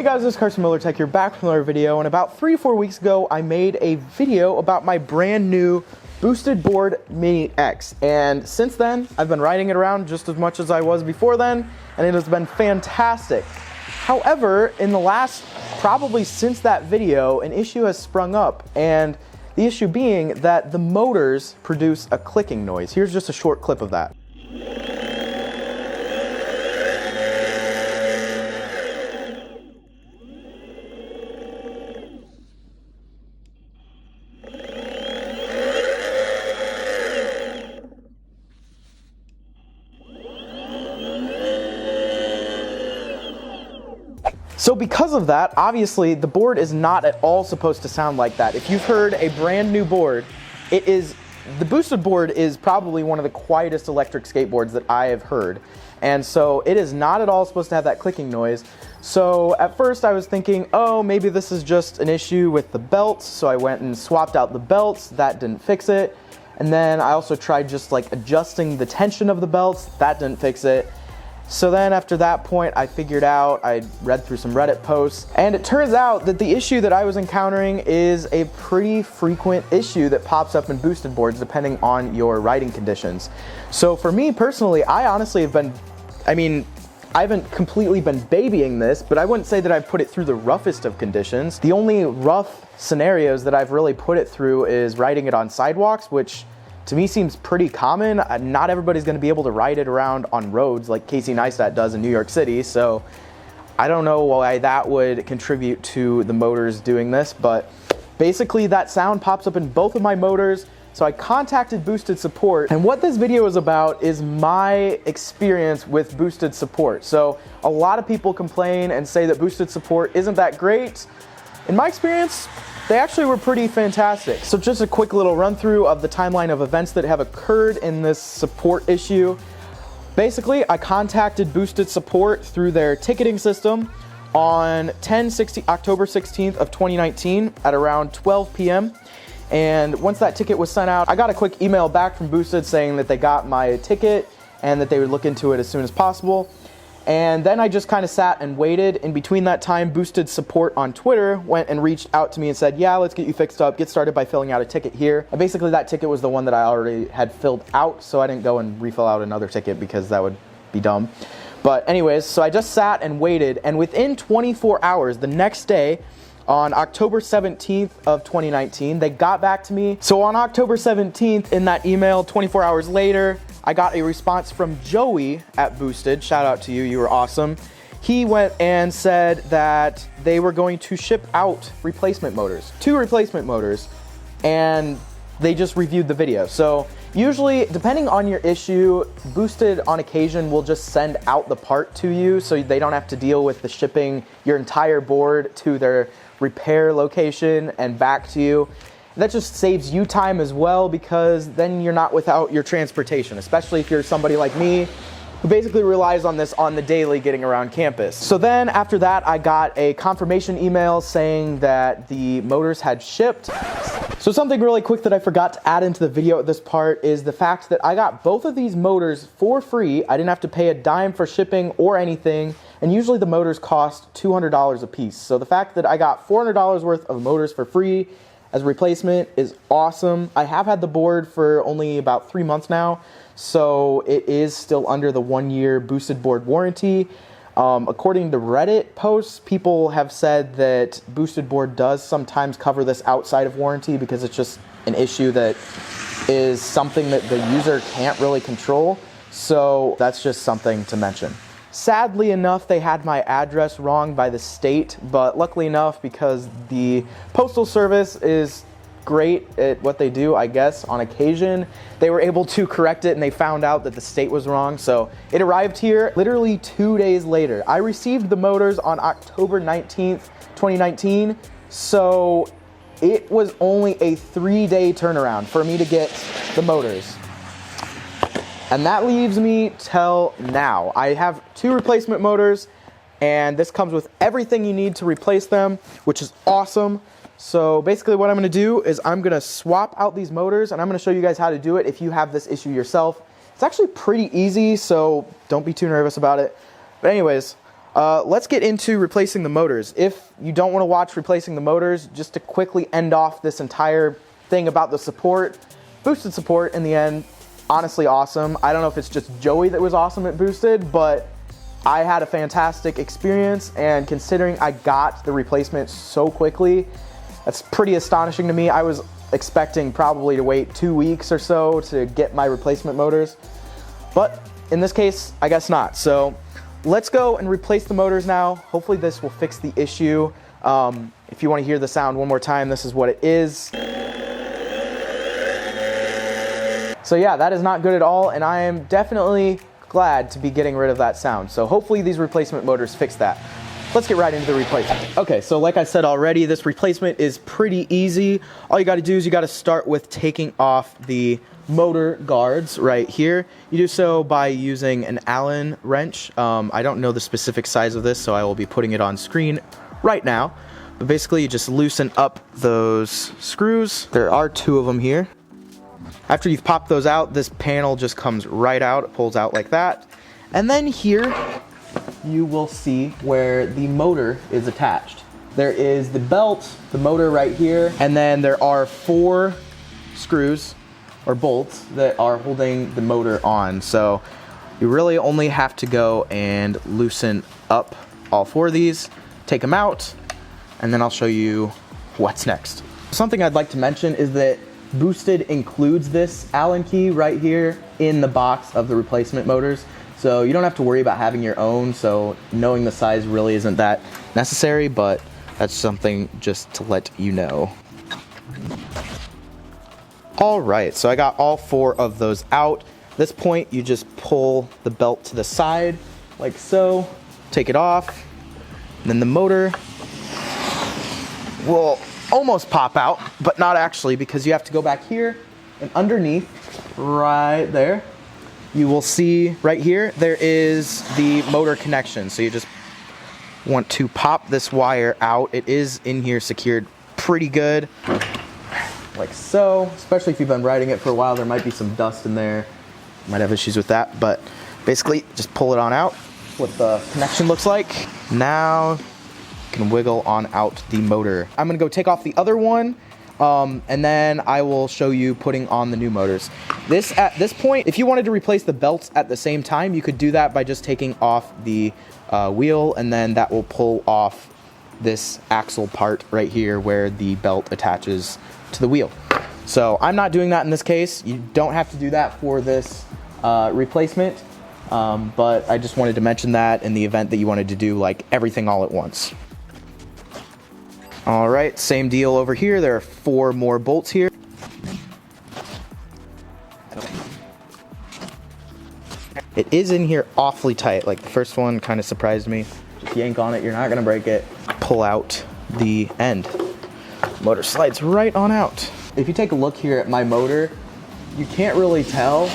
Hey guys, this is carsonmtech here, back with another video, and about 3 or 4 weeks ago I made a video about my brand new boosted board Mini X, and since then I've been riding it around just as much as I was before then, and it has been fantastic. However, in the last, probably since that video, an issue has sprung up, and the issue being that the motors produce a clicking noise. Here's just a short clip of that. So because of that, obviously the board is not at all supposed to sound like that. If you've heard a brand new board, the boosted board is probably one of the quietest electric skateboards that I have heard. And so it is not at all supposed to have that clicking noise. So at first I was thinking, oh, maybe this is just an issue with the belts. So I went and swapped out the belts. That didn't fix it. And then I also tried just like adjusting the tension of the belts. That didn't fix it. So then after that point, I figured out, I read through some Reddit posts, and it turns out that the issue that I was encountering is a pretty frequent issue that pops up in boosted boards depending on your riding conditions. So for me personally, I honestly have been, I haven't completely been babying this, but I wouldn't say that I've put it through the roughest of conditions. The only rough scenarios that I've really put it through is riding it on sidewalks, which to me seems pretty common. Not everybody's going to be able to ride it around on roads like Casey Neistat does in New York City, so I don't know why that would contribute to the motors doing this, but basically that sound pops up in both of my motors. So I contacted Boosted Support, and what this video is about is my experience with Boosted Support. So a lot of people complain and say that Boosted Support isn't that great. In my experience, they actually were pretty fantastic. So just a quick little run through of the timeline of events that have occurred in this support issue. Basically, I contacted Boosted Support through their ticketing system on October 16th of 2019 at around 12 p.m. And once that ticket was sent out, I got a quick email back from Boosted saying that they got my ticket and that they would look into it as soon as possible. And then I just kind of sat and waited. In between that time, Boosted Support on Twitter went and reached out to me and said, yeah, let's get you fixed up. Get started by filling out a ticket here. And basically that ticket was the one that I already had filled out, so I didn't go and refill out another ticket because that would be dumb. But anyways, so I just sat and waited, and within 24 hours, the next day, on October 17th of 2019, they got back to me. So on October 17th, in that email, 24 hours later, I got a response from Joey at Boosted. Shout out to you, you were awesome. He went and said that they were going to ship out replacement motors, 2 replacement motors, and they just reviewed the video. So usually, depending on your issue, Boosted on occasion will just send out the part to you so they don't have to deal with the shipping your entire board to their repair location and back to you. That just saves you time as well, because then you're not without your transportation, especially if you're somebody like me who basically relies on this on the daily getting around campus. So then after that, I got a confirmation email saying that the motors had shipped. So something really quick that I forgot to add into the video at this part is the fact that I got both of these motors for free. I didn't have to pay a dime for shipping or anything, and usually the motors cost $200 a piece. So the fact that I got $400 worth of motors for free as a replacement is awesome. I have had the board for only about 3 months now, so it is still under the 1-year boosted board warranty. According to Reddit posts, people have said that boosted board does sometimes cover this outside of warranty because it's just an issue that is something that the user can't really control. So that's just something to mention. Sadly enough, they had my address wrong by the state, but luckily enough, because the postal service is great at what they do, I guess, on occasion, they were able to correct it and they found out that the state was wrong. So it arrived here literally 2 days later. I received the motors on October 19th, 2019. So it was only a 3-day turnaround for me to get the motors. And that leaves me till now. I have 2 replacement motors, and this comes with everything you need to replace them, which is awesome. So basically what I'm gonna do is I'm gonna swap out these motors, and I'm gonna show you guys how to do it if you have this issue yourself. It's actually pretty easy, so don't be too nervous about it. But anyways, Let's get into replacing the motors. If you don't want to watch replacing the motors, just to quickly end off this entire thing about the support, boosted support in the end, honestly awesome. I don't know if it's just Joey that was awesome at boosted, but I had a fantastic experience, and considering I got the replacement so quickly, that's pretty astonishing to me. I was expecting probably to wait 2 weeks or so to get my replacement motors, but in this case, I guess not. So let's go and replace the motors now. Hopefully this will fix the issue. If you want to hear the sound one more time, this is what it is. So yeah, that is not good at all, and I am definitely glad to be getting rid of that sound. So hopefully these replacement motors fix that. Let's get right into the replacement. Okay, so like I said already, this replacement is pretty easy. All you gotta do is you gotta start with taking off the motor guards right here. You do so by using an Allen wrench. I don't know the specific size of this, so I will be putting it on screen right now. But basically you just loosen up those screws. There are 2 of them here. After you've popped those out, this panel just comes right out. It pulls out like that. And then here, you will see where the motor is attached. There is the belt, the motor right here, and then there are 4 screws or bolts that are holding the motor on. So you really only have to go and loosen up all 4 of these, take them out, and then I'll show you what's next. Something I'd like to mention is that Boosted includes this Allen key right here in the box of the replacement motors. So you don't have to worry about having your own, so knowing the size really isn't that necessary, but that's something just to let you know. Alright, so I got all 4 of those out. At this point, you just pull the belt to the side, like so, take it off, and then the motor will almost pop out, but not actually, because you have to go back here and underneath, right there, you will see right here, there is the motor connection. So you just want to pop this wire out. It is in here secured pretty good, like so. Especially if you've been riding it for a while, there might be some dust in there. Might have issues with that, but basically just pull it on out. What the connection looks like. Now can wiggle on out the motor. I'm gonna go take off the other one, and then I will show you putting on the new motors. At this point, if you wanted to replace the belts at the same time, you could do that by just taking off the wheel, and then that will pull off this axle part right here where the belt attaches to the wheel. So I'm not doing that in this case. You don't have to do that for this replacement, but I just wanted to mention that in the event that you wanted to do like everything all at once. All right, same deal over here. There are 4 more bolts here. It is in here awfully tight. Like the first one kind of surprised me. Just yank on it, you're not gonna break it. Pull out the end. Motor slides right on out. If you take a look here at my motor, you can't really tell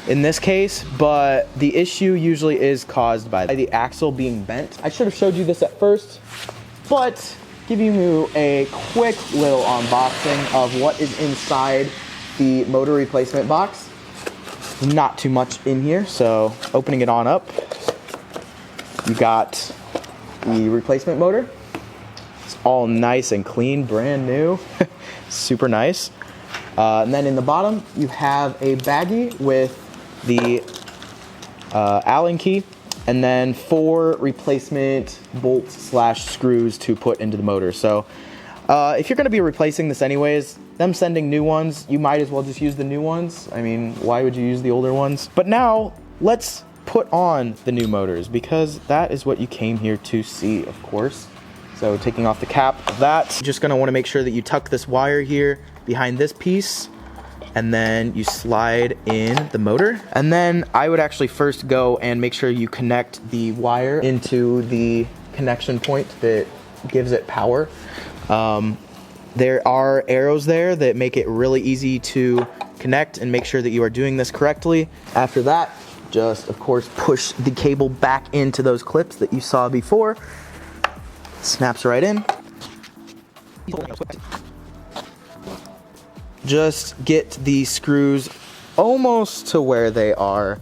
in this case, but the issue usually is caused by the axle being bent. I should have showed you this at first, but giving you a quick little unboxing of what is inside the motor replacement box. Not too much in here, so opening it on up, you got the replacement motor. It's all nice and clean, brand new, super nice. And then in the bottom, you have a baggie with the Allen key, and then 4 replacement bolts / screws to put into the motor. So if you're gonna be replacing this anyways, them sending new ones, you might as well just use the new ones. I mean, why would you use the older ones? But now let's put on the new motors, because that is what you came here to see, of course. So taking off the cap of that, you're just gonna wanna make sure that you tuck this wire here behind this piece, and then you slide in the motor. And then I would actually first go and make sure you connect the wire into the connection point that gives it power. There are arrows there that make it really easy to connect and make sure that you are doing this correctly. After that, just of course push the cable back into those clips that you saw before. Snaps right in. Just get the screws almost to where they are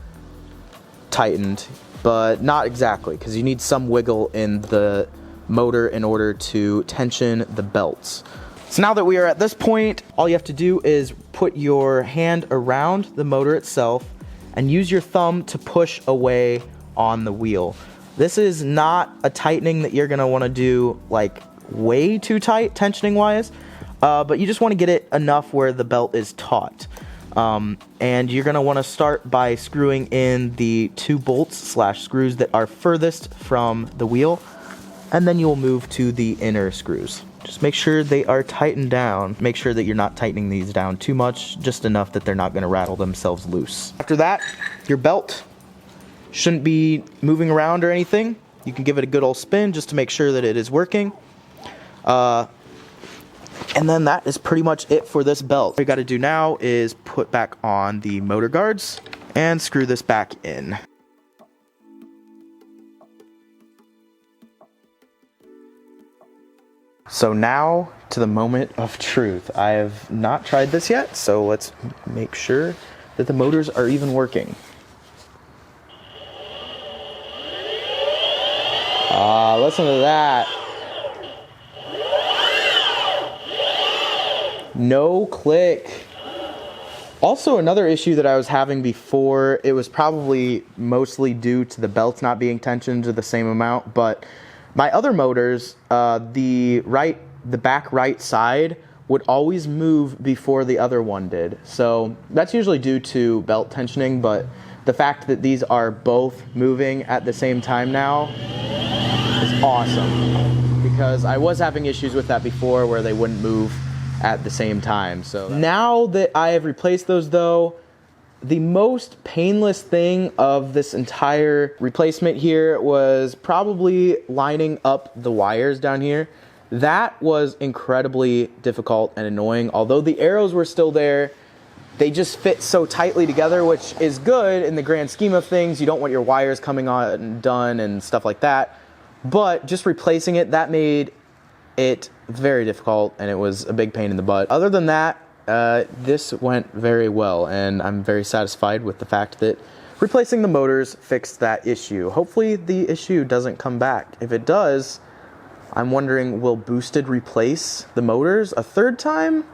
tightened. but not exactly, because you need some wiggle in the motor in order to tension the belts. So now that we are at this point, all you have to do is put your hand around the motor itself and use your thumb to push away on the wheel. This is not a tightening that you're gonna wanna do like way too tight tensioning wise, but you just wanna get it enough where the belt is taut. And you're gonna wanna start by screwing in the 2 bolts / screws that are furthest from the wheel, and then you'll move to the inner screws. Just make sure they are tightened down. Make sure that you're not tightening these down too much, just enough that they're not gonna rattle themselves loose. After that, your belt shouldn't be moving around or anything. You can give it a good old spin just to make sure that it is working. And then that is pretty much it for this belt. What you gotta do now is put back on the motor guards and screw this back in. So now to the moment of truth. I have not tried this yet, so let's make sure that the motors are even working. Listen to that. No click. Also, another issue that I was having before, it was probably mostly due to the belts not being tensioned to the same amount, but my other motors, the back right side would always move before the other one did. So that's usually due to belt tensioning, but the fact that these are both moving at the same time now is awesome, because I was having issues with that before where they wouldn't move at the same time. So now that I have replaced those though, the most painless thing of this entire replacement here was probably lining up the wires down here. That was incredibly difficult and annoying. Although the arrows were still there, they just fit so tightly together, which is good in the grand scheme of things. You don't want your wires coming undone and stuff like that. But just replacing it, that made it very difficult, and it was a big pain in the butt. Other than that, this went very well, and I'm very satisfied with the fact that replacing the motors fixed that issue. Hopefully the issue doesn't come back. If it does, I'm wondering, will Boosted replace the motors a 3rd time?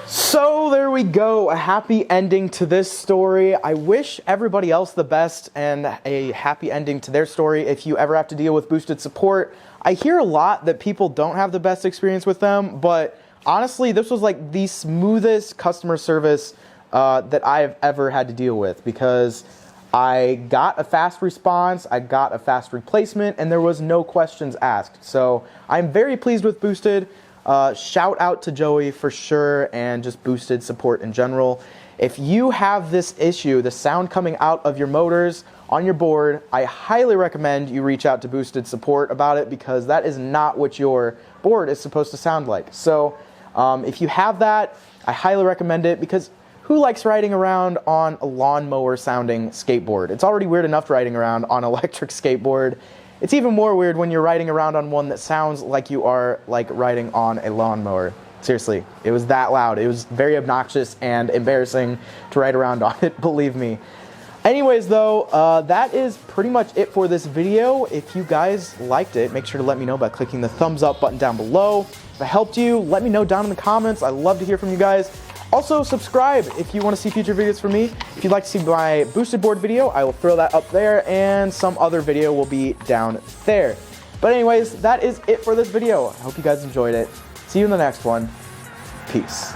So there we go, a happy ending to this story. I wish everybody else the best and a happy ending to their story if you ever have to deal with Boosted support. I hear a lot that people don't have the best experience with them, but honestly, this was like the smoothest customer service that I've ever had to deal with, because I got a fast response, I got a fast replacement, and there was no questions asked. So I'm very pleased with Boosted. Shout out to Joey for sure, and just Boosted support in general. If you have this issue, the sound coming out of your motors on your board, I highly recommend you reach out to Boosted support about it, because that is not what your board is supposed to sound like. So if you have that, I highly recommend it, because who likes riding around on a lawnmower sounding skateboard? It's already weird enough riding around on an electric skateboard. It's even more weird when you're riding around on one that sounds like you are like riding on a lawnmower. Seriously, it was that loud. It was very obnoxious and embarrassing to ride around on it, believe me. Anyways though, that is pretty much it for this video. If you guys liked it, make sure to let me know by clicking the thumbs up button down below. If I helped you, let me know down in the comments. I love to hear from you guys. Also, subscribe if you want to see future videos from me. If you'd like to see my Boosted board video, I will throw that up there, and some other video will be down there. But anyways, that is it for this video. I hope you guys enjoyed it. See you in the next one. Peace.